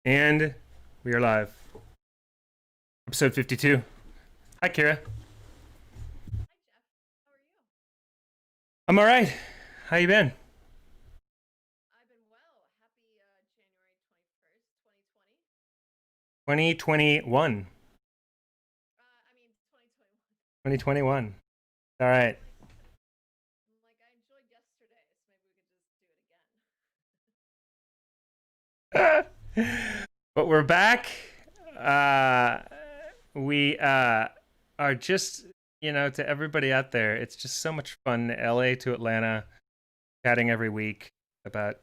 And we are live. Episode 52. Hi, Kira. Hi Jeff, how are you? I'm all right. How you been? I've been well. Happy January 21st, 2020. 2021. I mean 2021. 2021. All right. I enjoyed yesterday, so maybe we could just do it again. But we're back. Uh, we are just, to everybody out there, it's just so much fun. LA to Atlanta, chatting every week about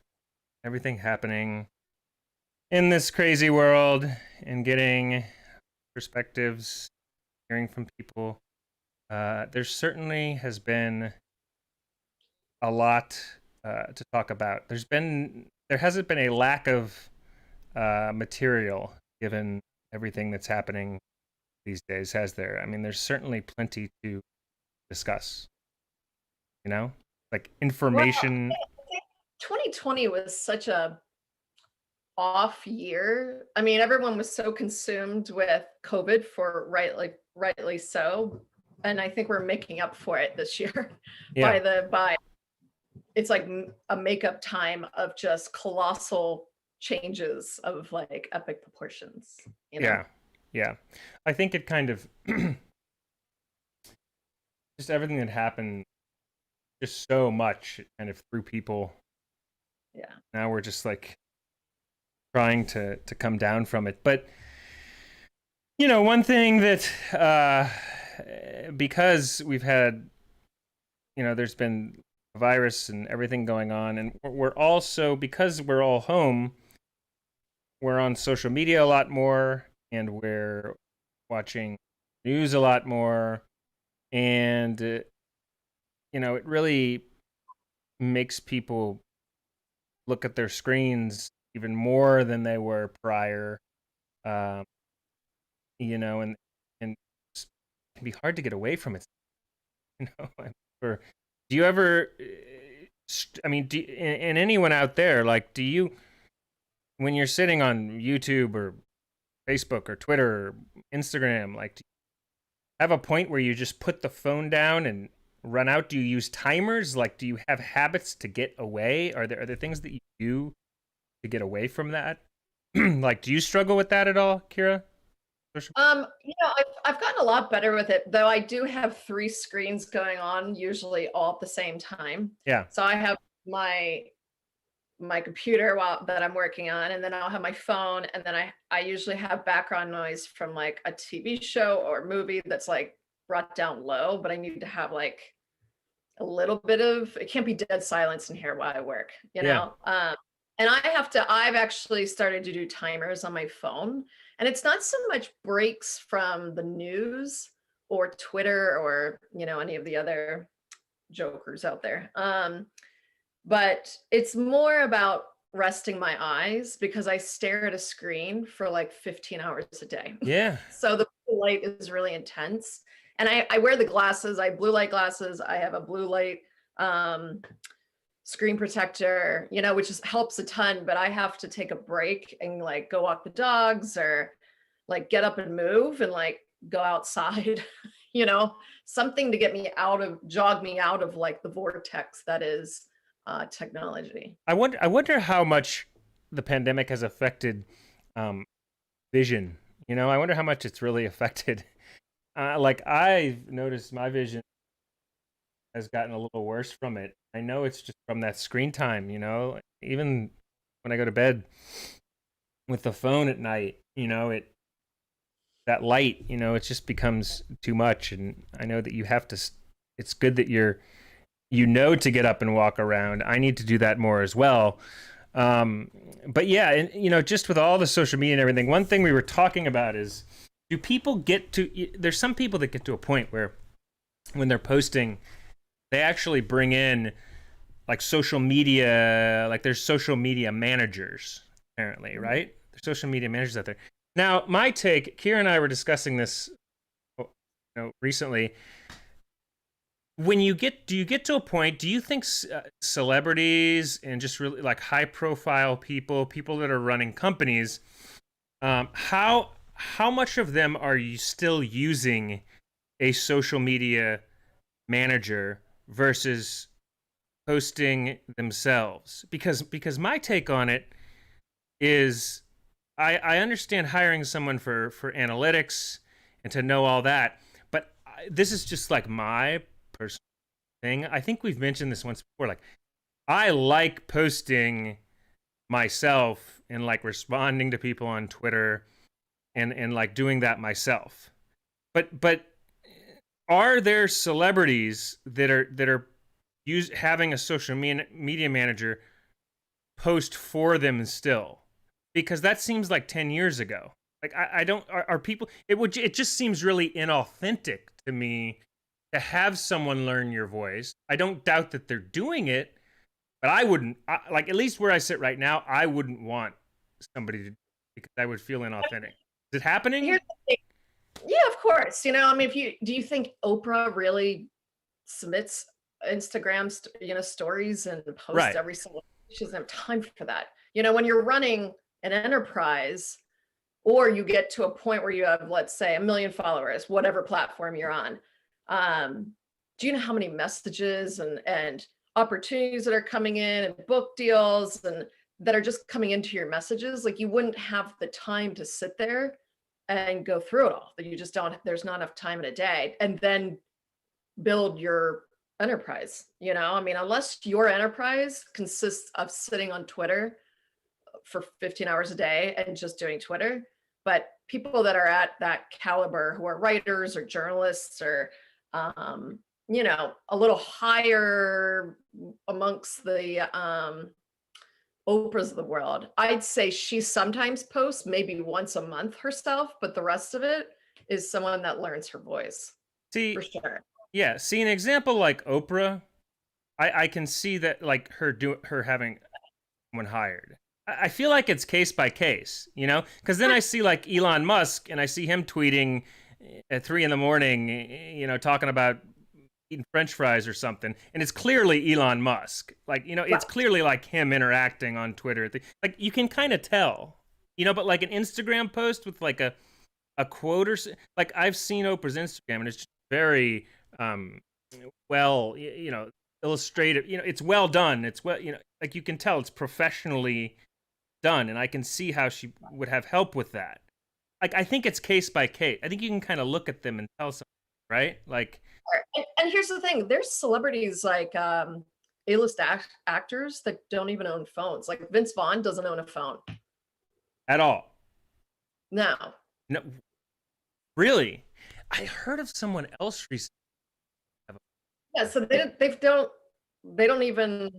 everything happening in this crazy world and getting perspectives, hearing from people. There certainly has been a lot to talk about. There hasn't been a lack of material given everything that's happening these days, has there? I mean, there's certainly plenty to discuss. Like Well, information. I think 2020 was such a off year. I mean, everyone was so consumed with COVID for rightly so, and I think we're making up for it this year Yeah, by it's like a makeup time of just colossal changes of like epic proportions, you know? yeah, yeah. I think it kind of just everything that happened, just so much, it kind of threw people. Yeah. Now we're just like trying to come down from it. But one thing that because we've had, there's been a virus and everything going on, and we're also, because we're all home, we're on social media a lot more, and we're watching news a lot more, and it really makes people look at their screens even more than they were prior. Um, and it can be hard to get away from it. Or do you ever? I mean, and anyone out there, like, do you, when you're sitting on YouTube or Facebook or Twitter or Instagram, like, do you have a point where you just put the phone down and run out? Do you use timers? Like, do you have habits to get away? Are there things that you do to get away from that? Like, do you struggle with that at all, Kira? I've gotten a lot better with it, though I do have three screens going on, usually all at the same time. Yeah, So I have my computer that I'm working on, and then I'll have my phone, and then I usually have background noise from like a TV show or movie that's like brought down low, but I need to have like a little bit of, it can't be dead silence in here while I work, you yeah, know? And I've actually started to do timers on my phone. And it's not so much breaks from the news or Twitter or, any of the other jokers out there. But it's more about resting my eyes because I stare at a screen for like 15 hours a day. yeah, So the blue light is really intense. And I wear the glasses, I have blue light glasses, I have a blue light um, screen protector, which helps a ton, but I have to take a break and like go walk the dogs or like get up and move and like go outside, you know, something to get me jog me out of like the vortex that is technology. I wonder how much the pandemic has affected um, vision. I wonder how much it's really affected. Like, I've noticed my vision has gotten a little worse from it. I know it's just from that screen time. Even when I go to bed with the phone at night, that light, it just becomes too much. And I know that you have to. It's good that to get up and walk around. I need to do that more as well. But yeah, and just with all the social media and everything, one thing we were talking about is, do people get to? There's some people that get to a point where, when they're posting, they actually bring in like social media, like there's social media managers apparently, right? There's social media managers out there. Now, my take, Kira and I were discussing this, recently. do you get to a point, do you think celebrities and just really like high profile people that are running companies, how much of them are you still using a social media manager versus posting themselves? Because my take on it is I understand hiring someone for analytics and to know all that, but this is just like my personal thing. I think we've mentioned this once before. Like, I like posting myself and like responding to people on Twitter and like doing that myself. But are there celebrities that are having a social media manager post for them still? Because that seems like 10 years ago. Like I don't are people it just seems really inauthentic to me to have someone learn your voice. I don't doubt that they're doing it, but I wouldn't like, at least where I sit right now, I wouldn't want somebody to, because I would feel inauthentic. Is it happening? Here's the thing. Yeah, of course. I mean, if you do you think Oprah really submits Instagram, stories and posts Right. every single? She doesn't have time for that. When you're running an enterprise, or you get to a point where you have, let's say, 1 million followers, whatever platform you're on. Do you know how many messages and opportunities that are coming in, and book deals and that are just coming into your messages? Like, you wouldn't have the time to sit there and go through it all. That you just don't. There's not enough time in a day, and then build your enterprise. I mean, unless your enterprise consists of sitting on Twitter for 15 hours a day and just doing Twitter. But people that are at that caliber, who are writers or journalists or a little higher amongst the Oprahs of the world, I'd say she sometimes posts maybe once a month herself, but the rest of it is someone that learns her voice. See, For sure. yeah, see an example like Oprah, I can see that, like her having someone hired. I feel like it's case by case, because then I see like Elon Musk and I see him tweeting at 3 a.m, talking about eating French fries or something, and it's clearly Elon Musk. Like, it's clearly like him interacting on Twitter. Like, you can kind of tell, but like an Instagram post with like a quote or like, I've seen Oprah's Instagram and it's just very well, illustrative. It's well done. It's well, like, you can tell it's professionally done, and I can see how she would have help with that. Like, I think it's case by case. I think you can kind of look at them and tell something, right? Like, and here's the thing: there's celebrities like A-list actors that don't even own phones. Like Vince Vaughn doesn't own a phone at all. No. No, really. I heard of someone else recently. Yeah, so they don't even.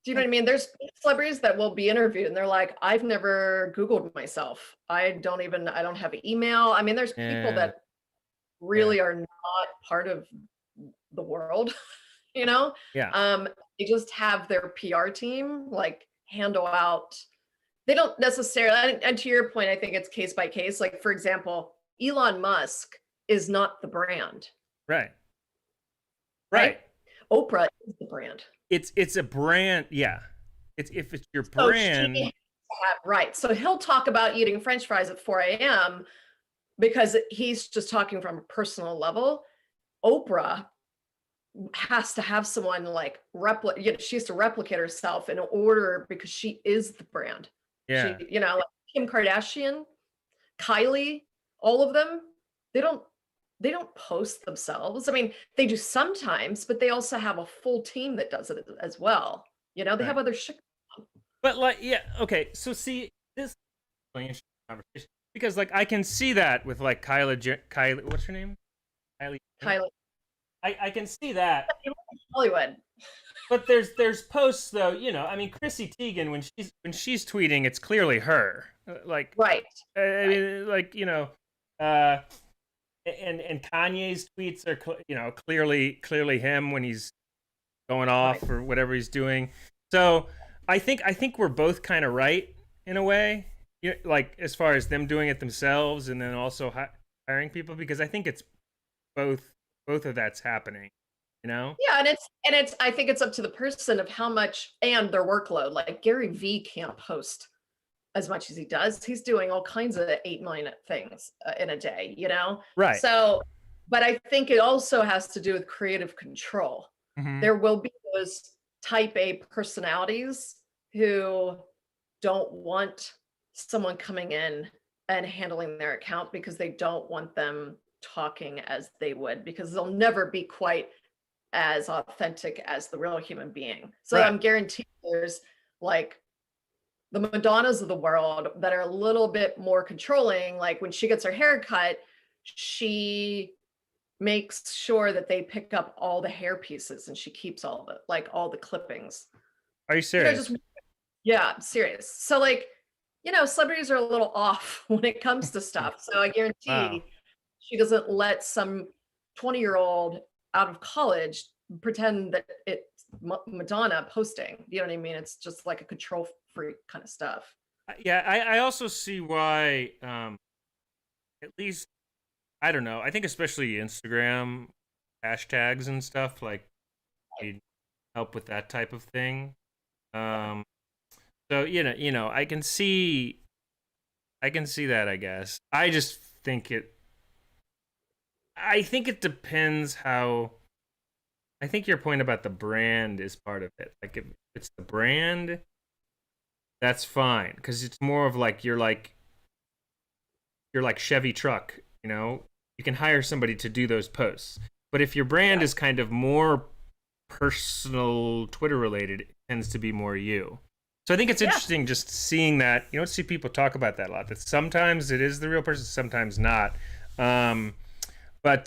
Do you know what I mean? There's celebrities that will be interviewed and they're like, I've never Googled myself. I don't have an email. I mean, there's people that really are not part of the world, Yeah. They just have their PR team like handle out. They don't necessarily, and to your point, I think it's case by case. Like, for example, Elon Musk is not the brand. Right. Right. Oprah is the brand. It's a brand, yeah. If it's your brand, right. So he'll talk about eating French fries at 4 a.m. because he's just talking from a personal level. Oprah has to have someone like she has to replicate herself in order, because she is the brand. Yeah. She, like Kim Kardashian, Kylie, all of them, they don't post themselves. I mean, they do sometimes, but they also have a full team that does it as well. They have other shit. But like, yeah, okay. So see, this is an interesting conversation, because like I can see that with like Kylie, what's her name? Kylie. I can see that. Hollywood. But there's posts though, I mean, Chrissy Teigen, when she's tweeting, it's clearly her. Like, right. I mean, like, and Kanye's tweets are clearly him when he's going off or whatever he's doing. So I think we're both kind of right in a way, like as far as them doing it themselves and then also hiring people, because I think it's both of that's happening. Yeah, and it's I think it's up to the person of how much and their workload. Like Gary V can't post as much as he does. He's doing all kinds of 8 million things in a day, Right. So, but I think it also has to do with creative control. Mm-hmm. There will be those type A personalities who don't want someone coming in and handling their account because they don't want them talking as they would, because they'll never be quite as authentic as the real human being. So Right. I'm guaranteed there's like the Madonnas of the world that are a little bit more controlling. Like when she gets her hair cut, she makes sure that they pick up all the hair pieces and she keeps all the clippings. Are you Just serious? yeah, I'm serious. So like, celebrities are a little off when it comes to stuff. So I Wow. guarantee she doesn't let some 20-year-old out of college pretend that it's Madonna posting. You know what I mean? It's just like a control freak kind of stuff. Yeah, I also see why. At least I don't know. I think especially Instagram hashtags and stuff like need help with that type of thing. Um, so I can see that. I guess I just think it. I think it depends how. I think your point about the brand is part of it. Like if it's the brand, that's fine because it's more of like you're like Chevy truck. You can hire somebody to do those posts. But if your brand Yeah. is kind of more personal, Twitter related, it tends to be more you. So I think it's Yeah. interesting just seeing that. You don't see people talk about that a lot. That sometimes it is the real person, sometimes not. Um, but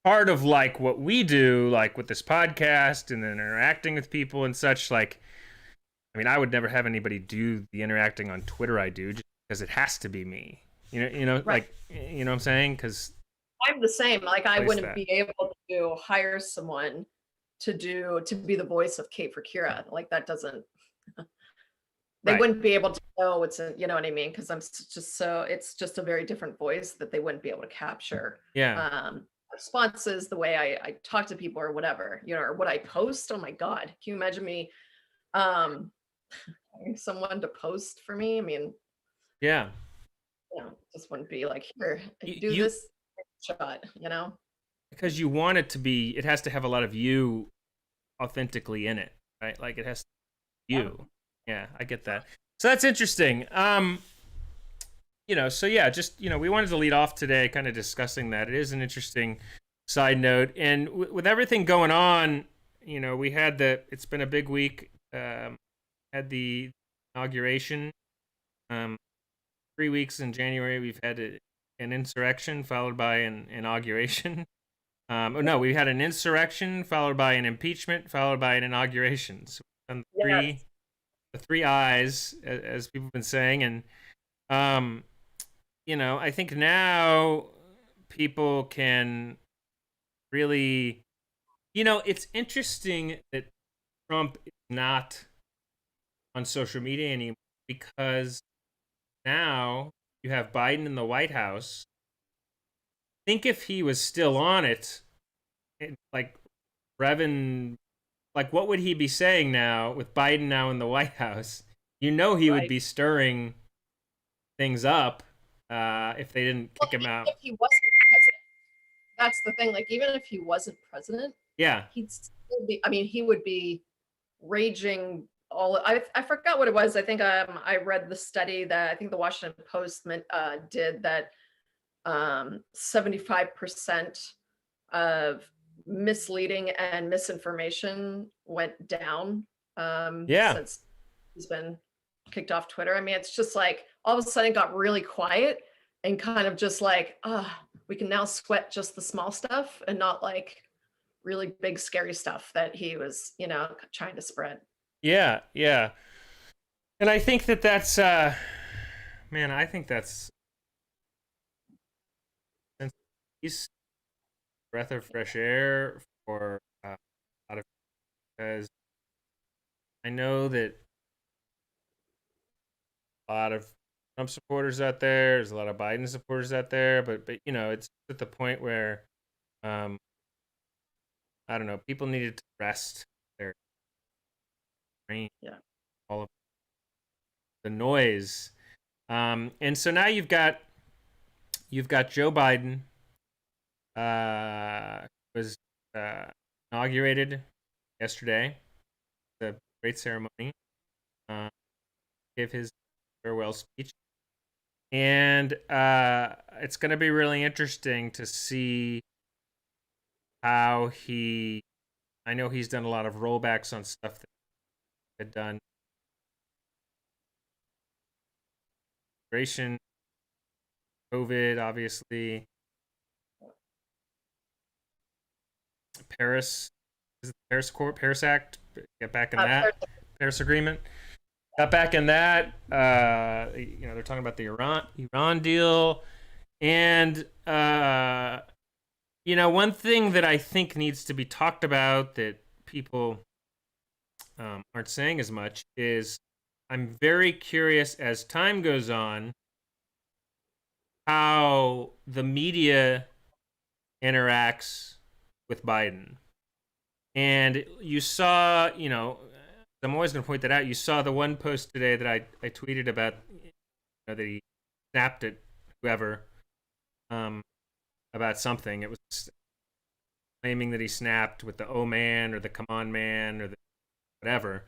part of like what we do, like with this podcast and then interacting with people and such, like I mean, I would never have anybody do the interacting on Twitter I do just because it has to be me. Right. You know what I'm saying? Because I'm the same. Like I place wouldn't that. be able to hire someone to be the voice of Kate for Kira. Like that doesn't they Right. wouldn't be able to know you know what I mean? Because just so it's just a very different voice that they wouldn't be able to capture. Yeah. Responses, the way I talk to people or whatever, or what I post. Oh my God. Can you imagine me um hiring someone to post for me? I mean, Yeah. just wouldn't be like, here, do You this shot. because you want it to be. It has to have a lot of you authentically in it, right? Like it has to be Yeah. you. Yeah, I get that. So that's interesting. So yeah, just we wanted to lead off today, kind of discussing that. It is an interesting side note, and with everything going on, we had the. It's been a big week. Had the inauguration. 3 weeks in January, we've had an insurrection followed by an inauguration. No, we had an insurrection followed by an impeachment followed by an inauguration. So we've done Yes. the three I's, as people have been saying, and um, I think now people can really, it's interesting that Trump is not on social media anymore because now you have Biden in the White House. Think if he was still on it, like Revan, like what would he be saying now with Biden now in the White House? He would Right. be stirring things up if they didn't Well, kick him even out. if he wasn't president, that's the thing. Like, even if he wasn't president, Yeah, he'd still be. I mean, he would be raging. I forgot what it was. I think I read the study that I think the Washington Post did that 75% of misleading and misinformation went down yeah, since he's been kicked off Twitter. I mean, it's just like all of a sudden it got really quiet and kind of just like, we can now sweat just the small stuff and not like really big, scary stuff that he was, trying to spread. yeah, yeah. And I think that's, man, I think that's he's breath of fresh air for a lot of because I know that a lot of Trump supporters out there. There's a lot of Biden supporters out there, but it's at the point where, um, I don't know, people needed to rest their brain, Yeah. all of the noise. And so now you've got Joe Biden, was uh, inaugurated yesterday, the great ceremony, uh, gave his farewell speech, and it's going to be really interesting to see how he. I know he's done a lot of rollbacks on stuff that he had done. Immigration, COVID, obviously, Paris, is it the Paris Court, Paris Act? Get back in that Paris Agreement. Got back in that. They're talking about the Iran deal, and one thing that I think needs to be talked about that people aren't saying as much is I'm very curious as time goes on how the media interacts with Biden. And you saw, I'm always going to point that out. You saw the one post today that I tweeted about, that he snapped at whoever about something. It was claiming that he snapped with the "oh man" or the "come on man" or the whatever.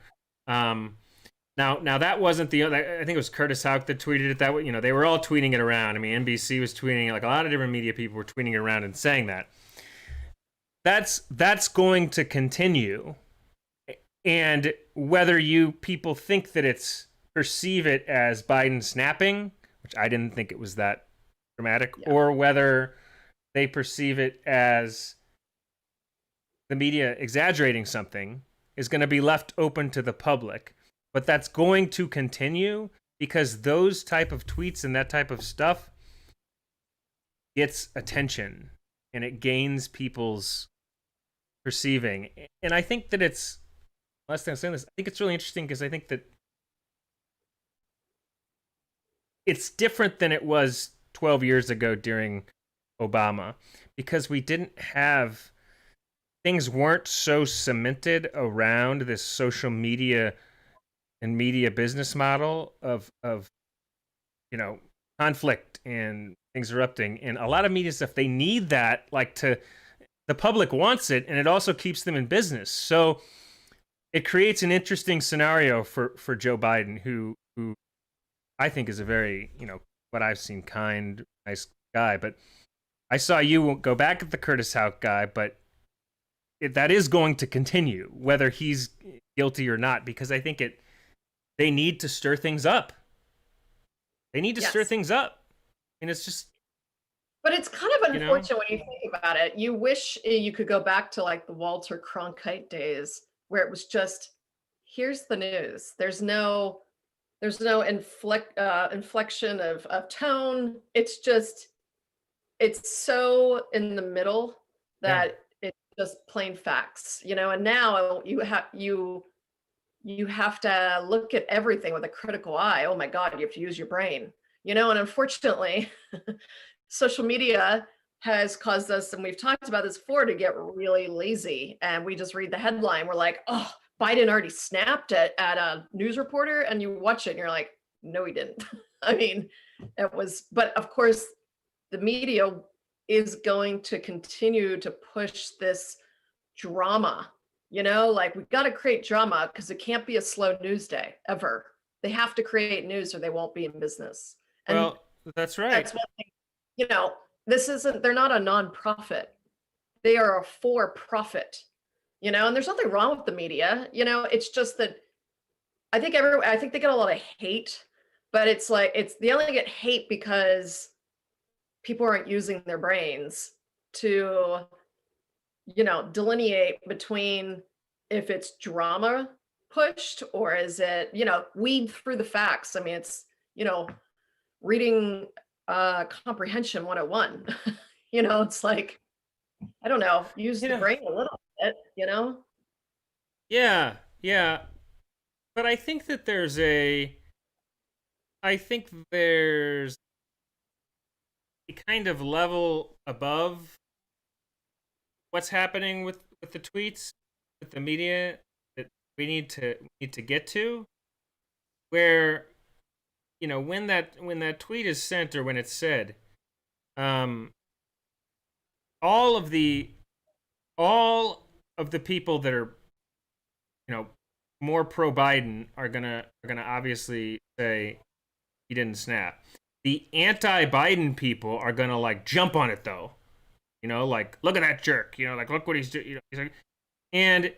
Now that wasn't the. I think it was Curtis Houck that tweeted it that way. They were all tweeting it around. I mean, NBC was tweeting it, like a lot of different media people were tweeting it around and saying that. That's going to continue, and whether you people think that it's perceive it as Biden snapping, which I didn't think it was that dramatic, or whether they perceive it as the media exaggerating something, is going to be left open to the public. But that's going to continue because those type of tweets and that type of stuff gets attention and it gains people's perceiving. And I think that it's, last thing I'm saying this, I think it's really interesting because I think that it's different than it was 12 years ago during Obama, because we didn't have, things weren't so cemented around this social media and media business model of conflict and things erupting. And a lot of media stuff, they need that, like, to, the public wants it, and it also keeps them in business. So it creates an interesting scenario for Joe Biden, who I think is a very, what I've seen, kind, nice guy. But I saw you go back at the Curtis Houck guy, but that is going to continue, whether he's guilty or not, because I think they need to stir things up. They need to stir things up. And it's just. But it's kind of unfortunate when you think about it. You wish you could go back to like the Walter Cronkite days where it was just, here's the news. There's no inflection of tone. It's just, it's so in the middle that it's just plain facts, and now you have to look at everything with a critical eye. Oh my God, you have to use your brain, and unfortunately, social media has caused us, and we've talked about this before, to get really lazy. And we just read the headline. We're like, oh, Biden already snapped at a news reporter, and you watch it and you're like, no, he didn't. I mean, but of course, the media is going to continue to push this drama. Like, we've got to create drama because it can't be a slow news day ever. They have to create news or they won't be in business. And well, that's right. That's one thing. They're not a nonprofit. They are a for-profit, and there's nothing wrong with the media. It's just that I think they get a lot of hate, but it's like, they only get hate because people aren't using their brains to, delineate between if it's drama pushed or is it, weed through the facts. I mean, it's, reading comprehension 101. It's like, I don't know, use the brain a little bit, Yeah. But I think there's a kind of level above what's happening with the tweets, with the media that we need to get to, where when that tweet is sent or when it's said, um, all of the all of the people that are more pro Biden are gonna obviously say he didn't snap. The anti Biden people are gonna like jump on it though. Like look at that jerk. Like look what he's doing. He's like, and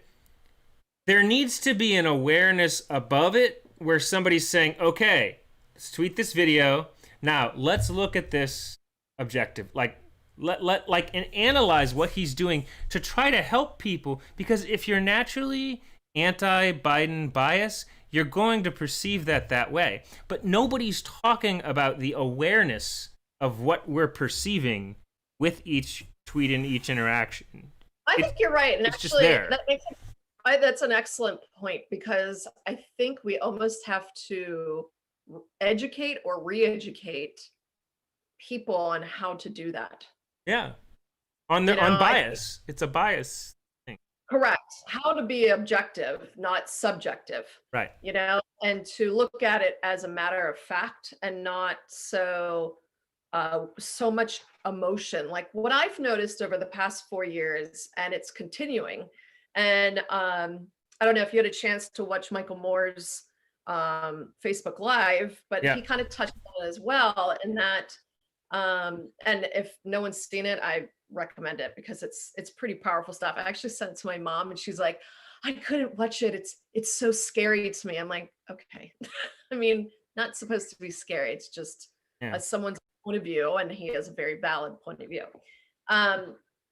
there needs to be an awareness above it where somebody's saying, okay, let's tweet this video. Now let's look at this objective. Like and analyze what he's doing to try to help people, because if you're naturally anti-Biden bias, you're going to perceive that way. But nobody's talking about the awareness of what we're perceiving with each tweet and each interaction. I think you're right, and it's actually, just there. That's an excellent point, because I think we almost have to educate or re-educate people on how to do that. Yeah, on bias. It's a bias thing. Correct. How to be objective, not subjective. Right. And to look at it as a matter of fact and not so much emotion. Like what I've noticed over the past 4 years, and it's continuing. And I don't know if you had a chance to watch Michael Moore's Facebook Live, but he kind of touched on it as well. In that, and if no one's seen it, I recommend it because it's pretty powerful stuff. I actually sent it to my mom, and she's like, I couldn't watch it. It's so scary to me. I'm like, okay. I mean, not supposed to be scary. It's just someone's point of view, and he has a very valid point of view.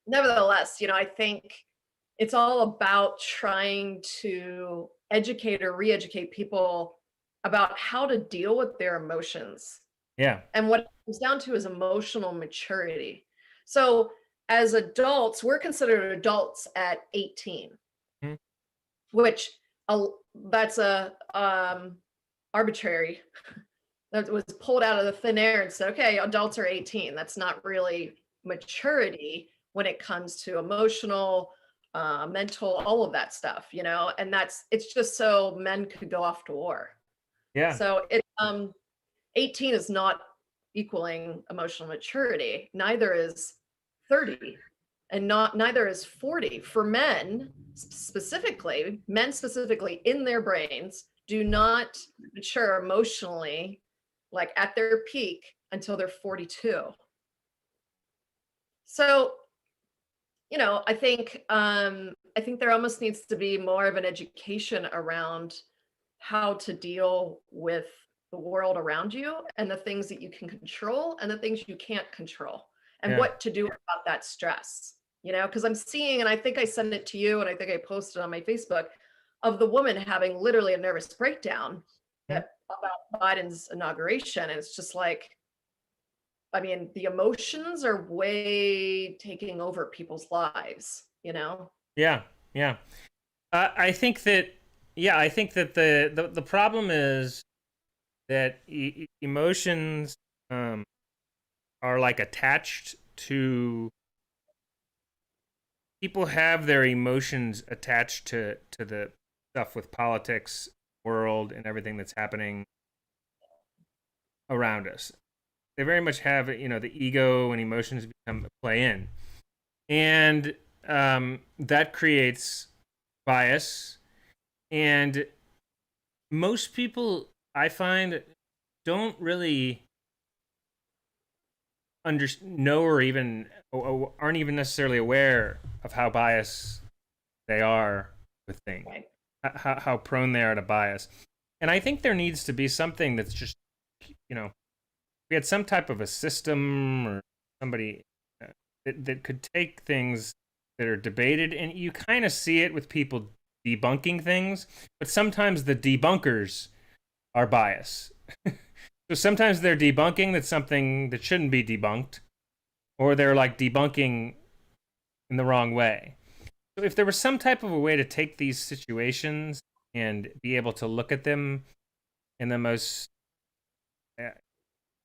Nevertheless, I think it's all about trying to educate or re-educate people about how to deal with their emotions. Yeah. And what it comes down to is emotional maturity. So as adults, we're considered adults at 18, which that's a arbitrary. That was pulled out of the thin air and said, okay, adults are 18. That's not really maturity when it comes to emotional, mental, all of that stuff, and it's just so men could go off to war. Yeah. So 18 is not equaling emotional maturity. Neither is 30, and neither is 40. For men specifically in their brains do not mature emotionally like at their peak until they're 42. So I think there almost needs to be more of an education around how to deal with the world around you and the things that you can control and the things you can't control, and what to do about that stress, because I'm seeing, and I think I sent it to you, and I think I posted on my Facebook, of the woman having literally a nervous breakdown about Biden's inauguration. And it's just like, I mean, the emotions are way taking over people's lives, Yeah. I think that the problem is that emotions are like attached to people, have their emotions attached to the stuff with politics, world, and everything that's happening around us. They very much have, the ego and emotions play in, and that creates bias. And most people, I find, don't really know or even aren't even necessarily aware of how biased they are with things, how prone they are to bias. And I think there needs to be something that's just, we had some type of a system or somebody that could take things that are debated, and you kind of see it with people debunking things, but sometimes the debunkers are biased. So sometimes they're debunking that's something that shouldn't be debunked, or they're like debunking in the wrong way. So if there was some type of a way to take these situations and be able to look at them in the most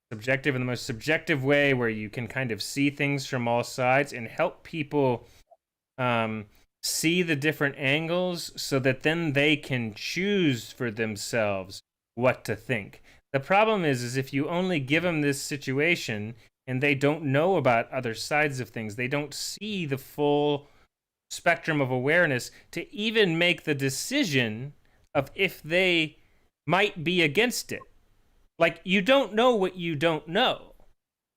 subjective way, where you can kind of see things from all sides and help people um, see the different angles so that then they can choose for themselves what to think. The problem is if you only give them this situation and they don't know about other sides of things, they don't see the full spectrum of awareness to even make the decision of if they might be against it. Like, you don't know what you don't know.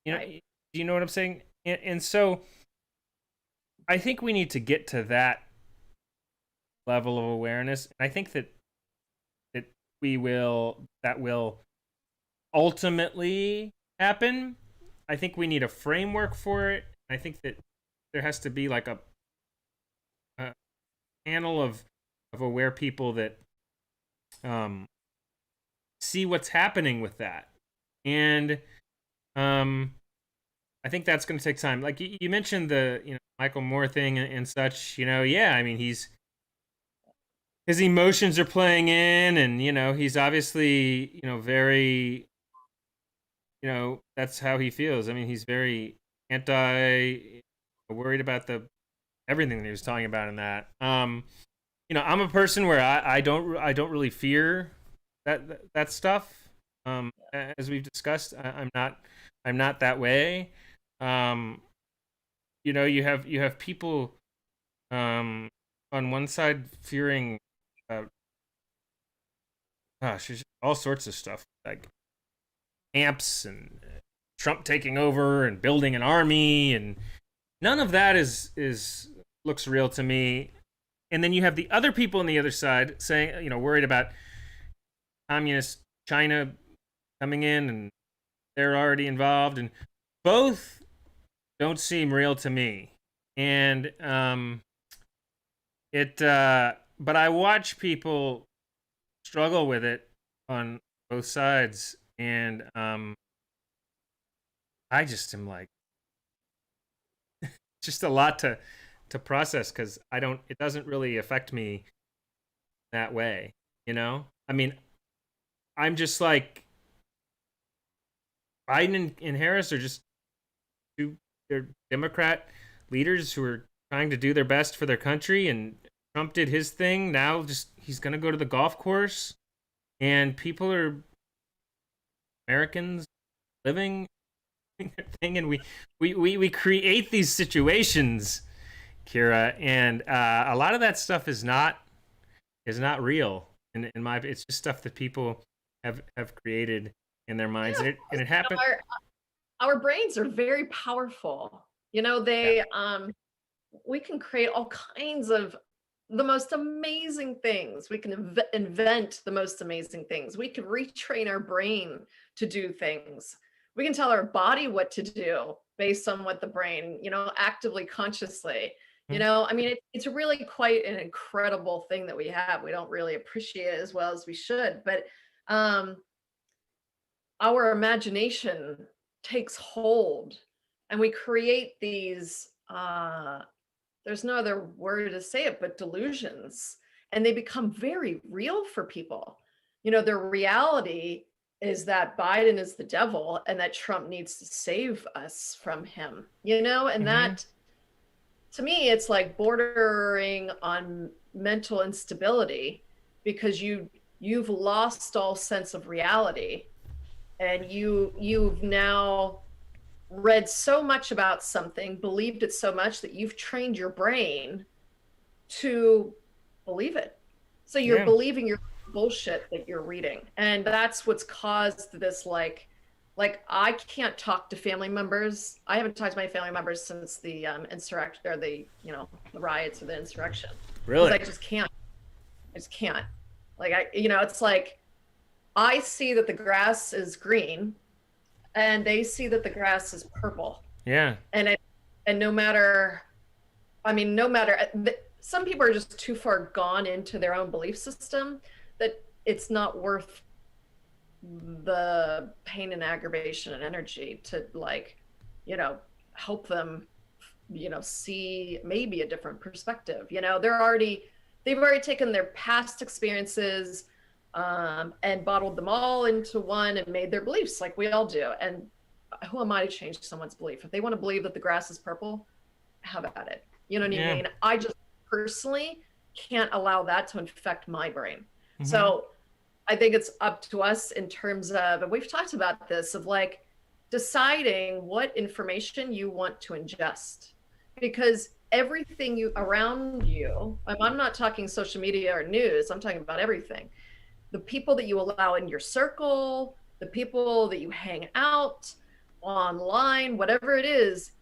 You know, Right. do you know what I'm saying? And so I think we need to get to that level of awareness. And I think that that will ultimately happen. I think we need a framework for it. I think that there has to be like a panel of aware people that um, see what's happening with that. And um, I think that's going to take time. Like you mentioned the Michael Moore thing and such. Yeah, I mean his emotions are playing in, and he's obviously very that's how he feels. I mean he's very anti worried about the everything that he was talking about in that. I'm a person where I don't really fear that stuff. As we've discussed, I'm not that way. Um, you have people on one side fearing, uh, gosh, all sorts of stuff like amps and Trump taking over and building an army, and none of that is looks real to me. And then you have the other people on the other side saying, worried about communist China coming in, and they're already involved, and both don't seem real to me. And but I watch people struggle with it on both sides, and I just am like, just a lot to process because it doesn't really affect me that way. I mean, I'm just like, Biden and Harris are just they're Democrat leaders who are trying to do their best for their country, and Trump did his thing. Now just he's gonna go to the golf course, and people are Americans living their thing, and we create these situations, Kira, and a lot of that stuff is not real. In my, it's just stuff that people have created in their minds, Yeah, and it happened. our brains are very powerful. Yeah. We can create all kinds of the most amazing things. We can invent the most amazing things. We can retrain our brain to do things. We can tell our body what to do based on what the brain, actively, consciously. I mean, it's really quite an incredible thing that we have. We don't really appreciate it as well as we should, but um, our imagination takes hold, and we create these there's no other word to say it but delusions, and they become very real for people. Their reality is that Biden is the devil and that Trump needs to save us from him, and Mm-hmm. that, to me, it's like bordering on mental instability, because you've lost all sense of reality, and you've now read so much about something, believed it so much that you've trained your brain to believe it. So you're Yeah. believing your bullshit that you're reading. And that's what's caused this, like I can't talk to family members. I haven't talked to my family members since the insurrection, or the riots or the insurrection, because Really? I just can't. I just can't. Like it's like I see that the grass is green and they see that the grass is purple. Yeah. And no matter, I mean, no matter, some people are just too far gone into their own belief system that it's not worth the pain and aggravation and energy to, like, help them, see maybe a different perspective. They've already taken their past experiences and bottled them all into one and made their beliefs, like we all do. And who am I to change someone's belief? If they want to believe that the grass is purple, how about it? You know what I Yeah. mean? I just personally can't allow that to infect my brain. Mm-hmm. So I think it's up to us in terms of, and we've talked about this, of like deciding what information you want to ingest. Because everything you around you, I'm not talking social media or news, I'm talking about everything. The people that you allow in your circle, the people that you hang out online, whatever it is,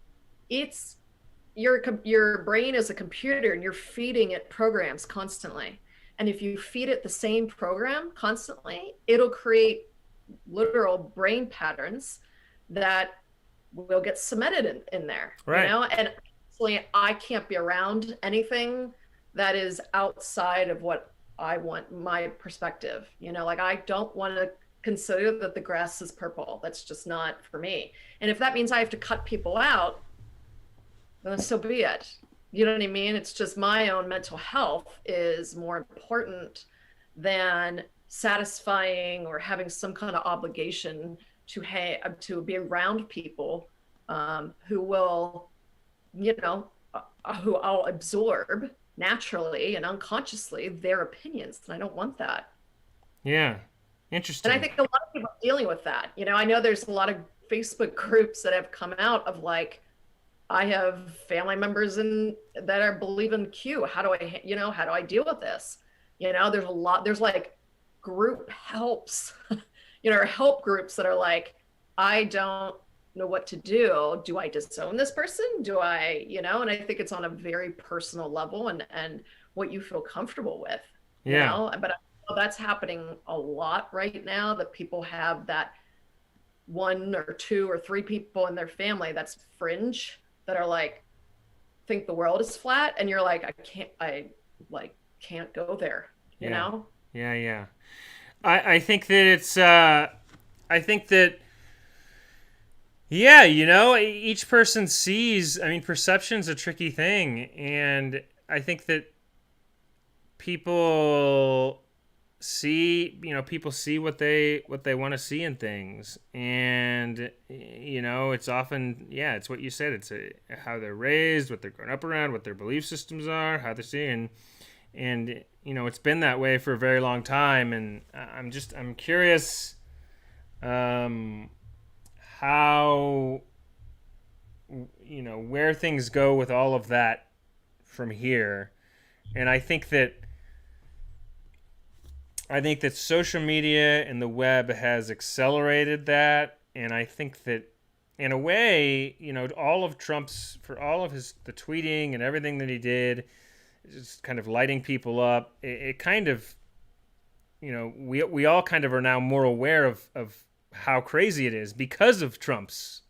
it's your brain is a computer and you're feeding it programs constantly. And if you feed it the same program constantly, it'll create literal brain patterns that will get cemented in there, you Right. know? And honestly, I can't be around anything that is outside of what I want, my perspective. You know, like I don't want to consider that the grass is purple. That's just not for me. And if that means I have to cut people out, then so be it. You know what I mean? It's just my own mental health is more important than satisfying or having some kind of obligation to be around people who will, you know, who I'll absorb naturally and unconsciously their opinions, and I don't want that. Yeah. And I Interesting. think a lot of people are dealing with that. You know, I know there's a lot of Facebook groups that have come out of like, I have family members in that are believe in Q. How do I, you know, how do I deal with this? You know, there's a lot, there's like group helps, you know, or help groups that are like, I don't know what to do. Do I disown this person? Do I, you know, and I think it's on a very personal level and what you feel comfortable with, you Yeah. know, but that's happening a lot right now that people have that one or two or three people in their family that's fringe that are like think the world is flat and you're like I like can't go there, you Yeah. know. Yeah. Yeah. I think that it's I think that yeah, you know, each person sees, I mean, perception's a tricky thing, and I think that people see, you know, people see what they want to see in things, and you know, it's often, yeah, it's what you said, it's how they're raised, what they're grown up around, what their belief systems are, how they're seeing, and you know, it's been that way for a very long time, and I'm curious um how, you know, where things go with all of that from here. And I think that social media and the web has accelerated that, and I think that in a way, you know, all of Trump's, for all of his the tweeting and everything that he did, just kind of lighting people up, it kind of, you know, we all kind of are now more aware of how crazy it is because of Trump's,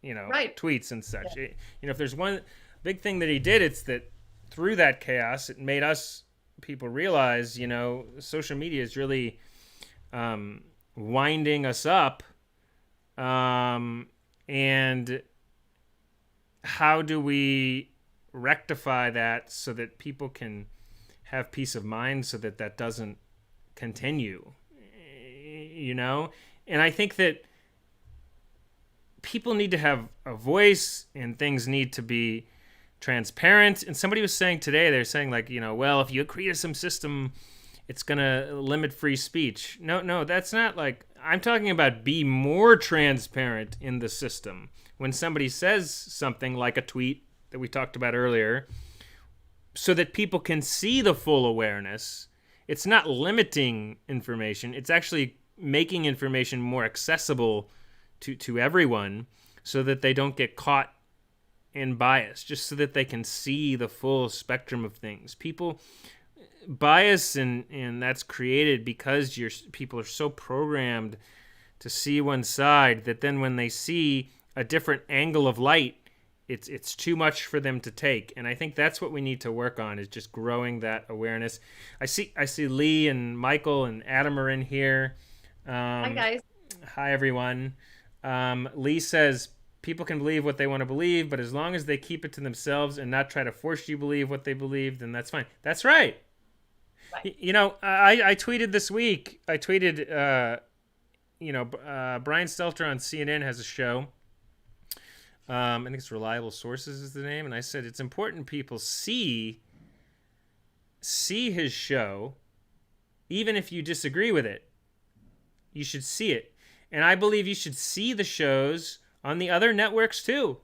you know, Right. tweets and Yeah. such. You know, if there's one big thing that he did, it's that through that chaos, it made us people realize, you know, social media is really winding us up. Um, and how do we rectify that so that people can have peace of mind so that that doesn't continue? You know? And I think that people need to have a voice and things need to be transparent. And somebody was saying today, they're saying, like, you know, well, if you create some system, it's going to limit free speech. No, that's not, like, I'm talking about be more transparent in the system. When somebody says something like a tweet that we talked about earlier, so that people can see the full awareness, it's not limiting information, it's actually making information more accessible to everyone so that they don't get caught in bias, just so that they can see the full spectrum of things. People bias, and that's created because people are so programmed to see one side that then when they see a different angle of light, it's too much for them to take. And I think that's what we need to work on, is just growing that awareness. I see Lee and Michael and Adam are in here. Hi um, guys. Hi everyone. Lee says people can believe what they want to believe, but as long as they keep it to themselves and not try to force you believe what they believe, then that's fine. That's right. Bye. You know, I tweeted this week. I tweeted, you know, Brian Stelter on CNN has a show I think it's Reliable Sources is the name, and I said it's important people see his show, even if you disagree with it. You should see it, and I believe you should see the shows on the other networks too.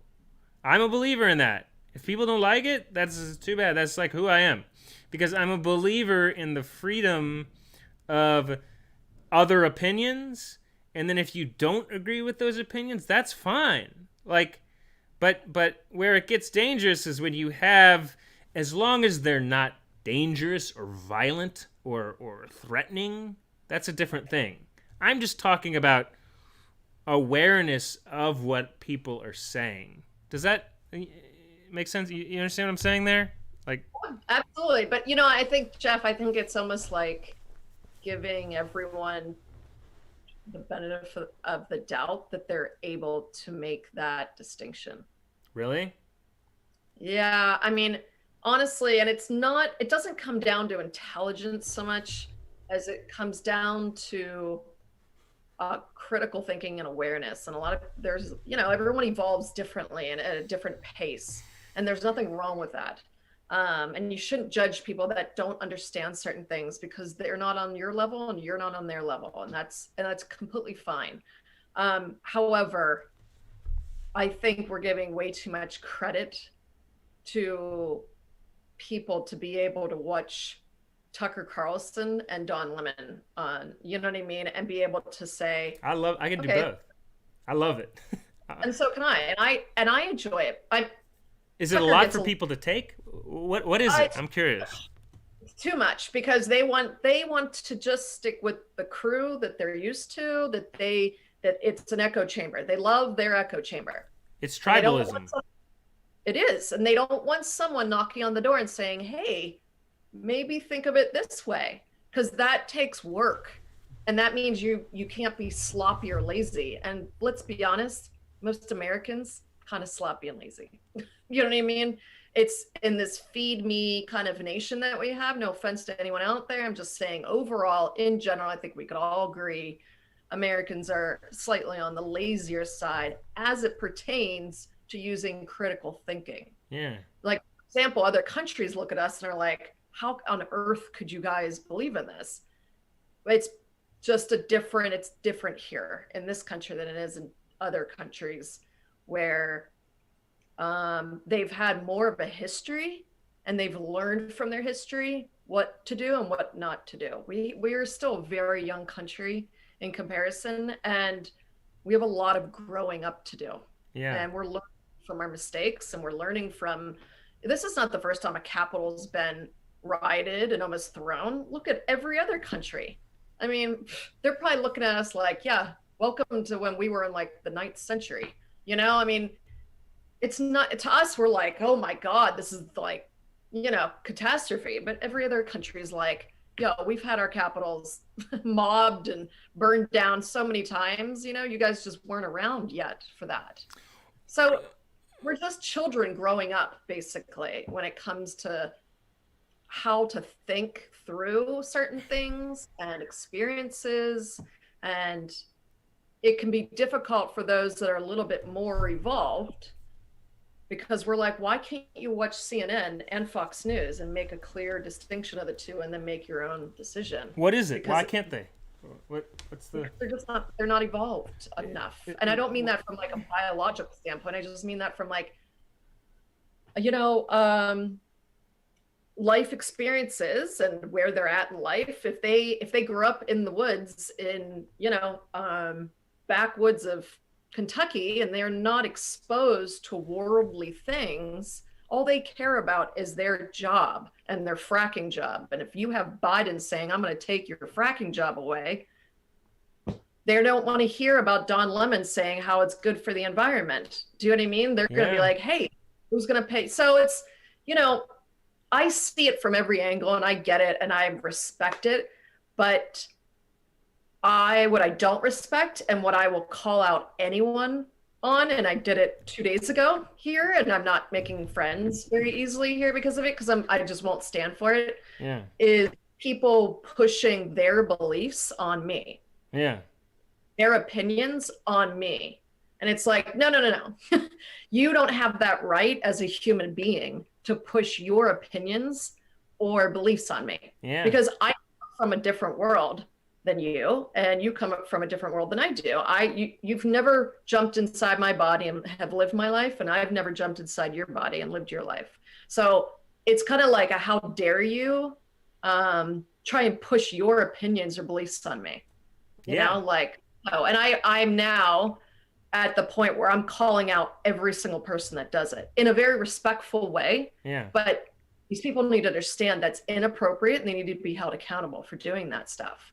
I'm a believer in that. If people don't like it, that's too bad. That's like who I am, because I'm a believer in the freedom of other opinions, and then if you don't agree with those opinions, that's fine. Like, but where it gets dangerous is when you have, as long as they're not dangerous or violent or threatening, that's a different thing. I'm just talking about awareness of what people are saying. Does that make sense? You understand what I'm saying there? Like, Absolutely. But I think, Geoff, I think it's almost like giving everyone the benefit of the doubt that they're able to make that distinction. really? Yeah, I mean, honestly, and it doesn't come down to intelligence so much as it comes down to critical thinking and awareness. And everyone evolves differently and at a different pace. And there's nothing wrong with that. And you shouldn't judge people that don't understand certain things because they're not on your level and you're not on their level. And that's completely fine. However, I think we're giving way too much credit to people to be able to watch Tucker Carlson and Don Lemon on, you know what I mean? And be able to say, I can do okay, both. I love it. and so can I. And I enjoy it. Is it a Tucker lot gets for people to take? What is it? I'm curious. It's too much because they want to just stick with the crew that they're used to, that it's an echo chamber. They love their echo chamber. It's tribalism. It is. And they don't want someone knocking on the door and saying, hey, maybe think of it this way, because that takes work. And that means you can't be sloppy or lazy. And let's be honest, most Americans kind of sloppy and lazy. You know what I mean? It's in this feed me kind of nation that we have. No offense to anyone out there. I'm just saying overall, in general, I think we could all agree Americans are slightly on the lazier side as it pertains to using critical thinking. Yeah. Like, for example, other countries look at us and are like, how on earth could you guys believe in this? It's just it's different here in this country than it is in other countries where they've had more of a history and they've learned from their history what to do and what not to do. We are still a very young country in comparison, and we have a lot of growing up to do. Yeah. And we're learning from our mistakes, and we're learning from, this is not the first time a capital's been rioted and almost thrown. Look at every other country. I mean, they're probably looking at us like, yeah, welcome to when we were in like the 9th century. I mean, it's not, to us, we're like, oh my God, this is like, catastrophe. But every other country is like, yo, we've had our capitals mobbed and burned down so many times. You guys just weren't around yet for that. So we're just children growing up, basically, when it comes to how to think through certain things and experiences. And it can be difficult for those that are a little bit more evolved, because we're like, why can't you watch CNN and Fox News and make a clear distinction of the two and then make your own decision? What is it? Because why can't they? What's the? They're not evolved enough. And I don't mean that from like a biological standpoint. I just mean that from like, life experiences and where they're at in life. If they grew up in the woods in, backwoods of Kentucky, and they're not exposed to worldly things, all they care about is their job and their fracking job. And if you have Biden saying, I'm going to take your fracking job away, they don't want to hear about Don Lemon saying how it's good for the environment. Do you know what I mean? They're going to be like, hey, who's going to pay? So it's, I see it from every angle and I get it and I respect it. But what I don't respect and what I will call out anyone on, and I did it 2 days ago here, and I'm not making friends very easily here because of it, because I just won't stand for it. Yeah. Is people pushing their beliefs on me. Yeah. Their opinions on me. And it's like, no, no, no, no. You don't have that right as a human being to push your opinions or beliefs on me. Yeah. Because I come from a different world than you, and you come up from a different world than I do. You've never jumped inside my body and have lived my life, and I've never jumped inside your body and lived your life. So it's kind of like a how dare you try and push your opinions or beliefs on me. You Yeah. know, like, oh, and I'm now at the point where I'm calling out every single person that does it in a very respectful way. Yeah. But these people need to understand that's inappropriate and they need to be held accountable for doing that stuff.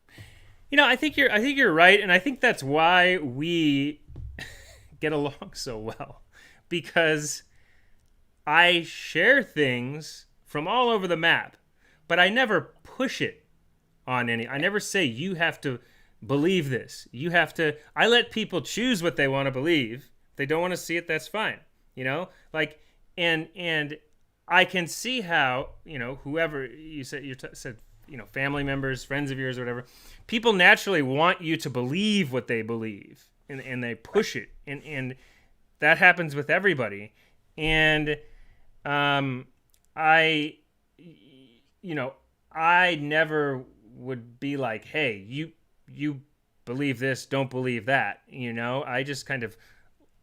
You know, I think you're right, and I think that's why we get along so well, because I share things from all over the map, but I never push it on any. I never say you have to believe this. You have to. I let people choose what they want to believe. If they don't want to see it, that's fine. You know, like, and I can see how, you know, whoever you said said, you know, family members, friends of yours, or whatever, people naturally want you to believe what they believe, and they push it, and that happens with everybody. And I, you know, I never would be like, hey, you believe this, don't believe that. You know, I just kind of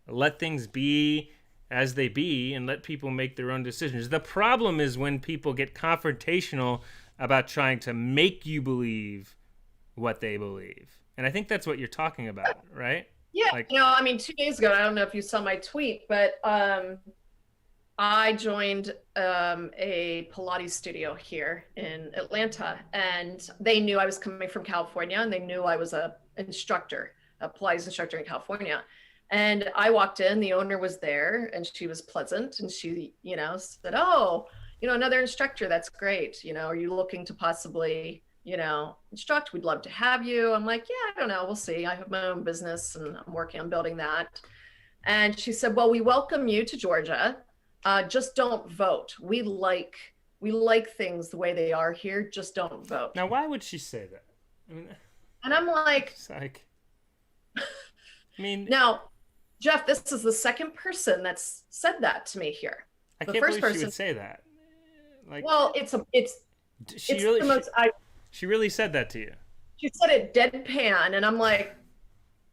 let things be as they be and let people make their own decisions. The problem is when people get confrontational about trying to make you believe what they believe. And I think that's what you're talking about, right? Yeah, Like, you know, I mean, 2 days ago, I don't know if you saw my tweet, but I joined a Pilates studio here in Atlanta, and they knew I was coming from California, and they knew I was a Pilates instructor in California. And I walked in, the owner was there, and she was pleasant, and she, you know, said, "Oh, you know, another instructor, that's great. You know, are you looking to possibly, you know, instruct? We'd love to have you." I'm like, "Yeah, I don't know, we'll see. I have my own business, and I'm working on building that." And she said, "Well, we welcome you to Georgia. Just don't vote. We like things the way they are here. Just don't vote." now why would she say that? I mean, And I'm like, it's like, I mean, now, Geoff, this is the second person that's said that to me here. I The can't first believe she person, would say that. Like, well, she it's really, the most. she really said that to you. She said it deadpan, and I'm like,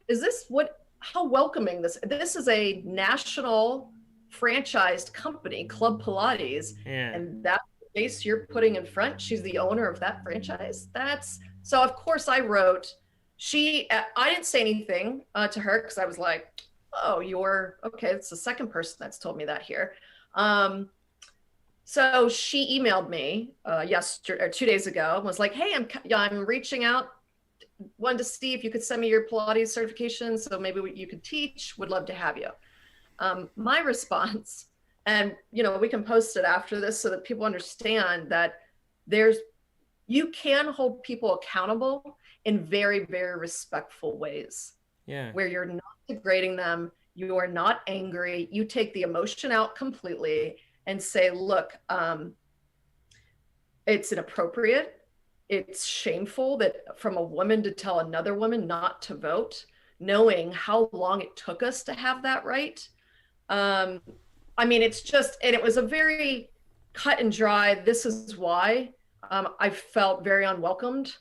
is this what? How welcoming this? This is a national franchised company, Club Pilates, Yeah. and that face you're putting in front. She's the owner of that franchise. That's so. Of course, I wrote. I didn't say anything to her because I was like, "Oh, you're okay." It's the second person that's told me that here. So she emailed me yesterday or 2 days ago and was like, "Hey, I'm reaching out. Wanted to see if you could send me your Pilates certification, so maybe you could teach. Would love to have you." My response, and you know, we can post it after this so that people understand that you can hold people accountable in very, very respectful ways. Yeah. Where you're not degrading them, you are not angry, you take the emotion out completely and say, "Look, it's inappropriate. It's shameful that from a woman to tell another woman not to vote, knowing how long it took us to have that right." I mean, it's just, and it was a very cut and dry. This is why I felt very unwelcomed.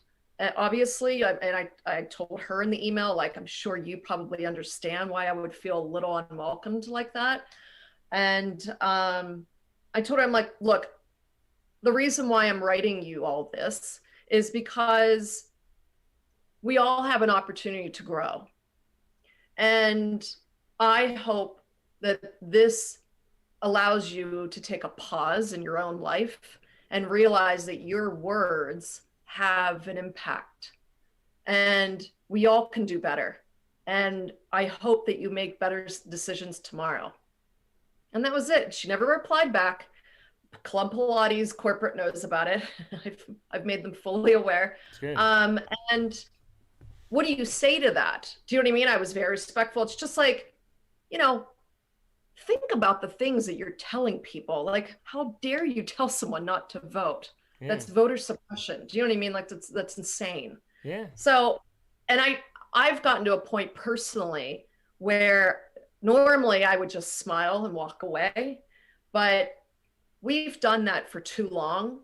Obviously, I told her in the email, like, I'm sure you probably understand why I would feel a little unwelcomed like that. And I told her, I'm like, "Look, the reason why I'm writing you all this is because we all have an opportunity to grow. And I hope that this allows you to take a pause in your own life and realize that your words have an impact. And we all can do better. And I hope that you make better decisions tomorrow." And that was it. She never replied back. Club Pilates corporate knows about it. I've made them fully aware. It's good. And what do you say to that? Do you know what I mean? I was very respectful. It's just like, you know, think about the things that you're telling people. Like, how dare you tell someone not to vote? Yeah. That's voter suppression. Do you know what I mean? Like, that's insane. Yeah. So, and I've gotten to a point personally where Normally, I would just smile and walk away, but we've done that for too long,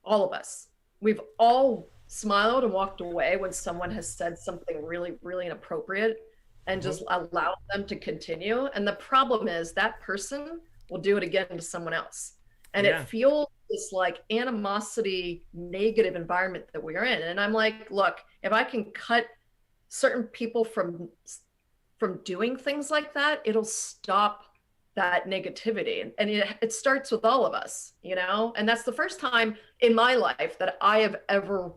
all of us. We've all smiled and walked away when someone has said something really, really inappropriate and Mhm. just allowed them to continue. And the problem is that person will do it again to someone else. And it Yeah. fuels this like animosity, negative environment that we're in. And I'm like, look, if I can cut certain people from doing things like that, it'll stop that negativity. And it starts with all of us, you know? And that's the first time in my life that I have ever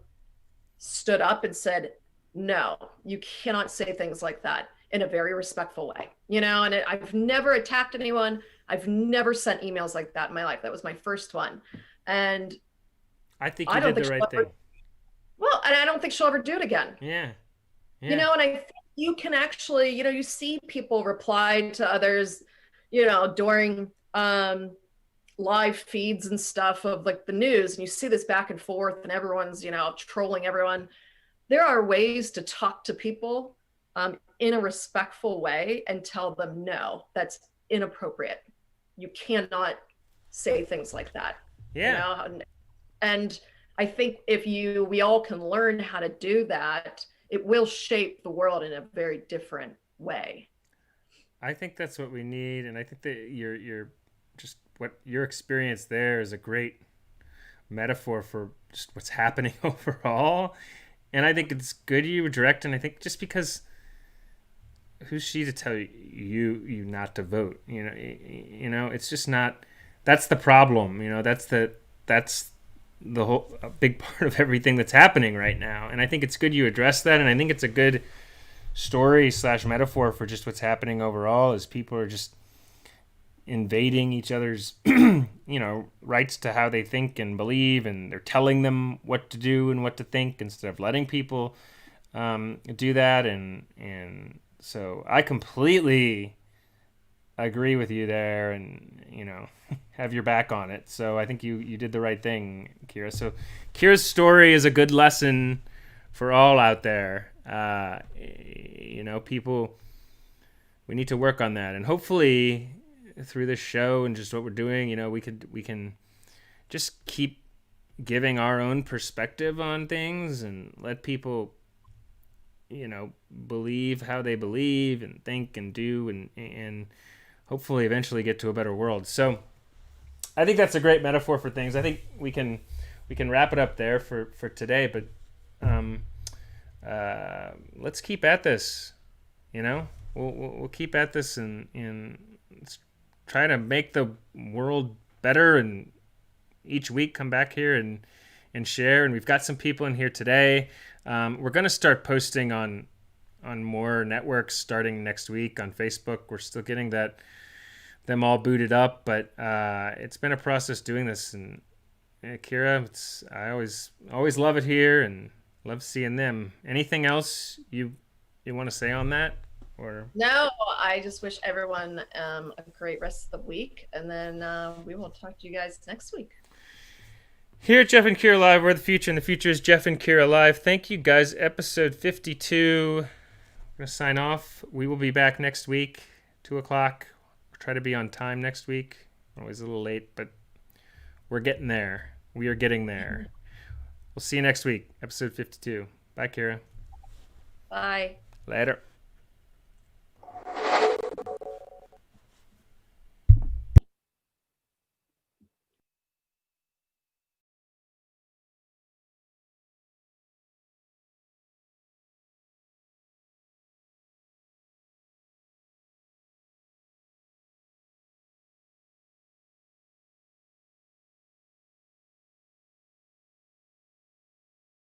stood up and said, no, you cannot say things like that in a very respectful way, you know? And I've never attacked anyone. I've never sent emails like that in my life. That was my first one. And I think I you don't did think the she'll right ever, thing. well, and I don't think she'll ever do it again. Yeah. You Yeah. know, and I think you can actually, you know, you see people reply to others, you know, during live feeds and stuff of like the news, and you see this back and forth and everyone's, you know, trolling everyone. There are ways to talk to people in a respectful way and tell them, no, that's inappropriate. You cannot say things like that, you Yeah. know? And I think if we all can learn how to do that, it will shape the world in a very different way. I think that's what we need, and I think that your just what your experience there is a great metaphor for just what's happening overall. And I think it's good you were direct, and I think just because who's she to tell you not to vote? You know, it's just not. That's the problem. That's the whole a big part of everything that's happening right now. And I think it's good you address that, and I think it's a good story slash metaphor for just what's happening overall. Is people are just invading each other's rights to how they think and believe, and they're telling them what to do and what to think instead of letting people do that. And so I completely agree with you there, and have your back on it. So I think you did the right thing, Kira. So Kira's story is a good lesson for all out there. People, we need to work on that, and hopefully through this show and just what we're doing, we can just keep giving our own perspective on things and let people believe how they believe and think and do, and hopefully eventually get to a better world. So I think that's a great metaphor for things. I think we can wrap it up there for today, but let's keep at this. We'll keep at this, and let's try to make the world better, and each week come back here and share. And we've got some people in here today. We're going to start posting on more networks starting next week on Facebook. We're still getting them all booted up, but it's been a process doing this. And Kira, I always love it here and love seeing them. Anything else you want to say on that? Or No, I just wish everyone a great rest of the week, and then we will talk to you guys next week. Here at Geoff and Kira Live, we're the future, and the future is Geoff and Kira Live. Thank you guys. Episode 52. I'm going to sign off. We will be back next week, 2 o'clock. We'll try to be on time next week. Always a little late, but we're getting there. We are getting there. We'll see you next week, episode 52. Bye, Kira. Bye. Later.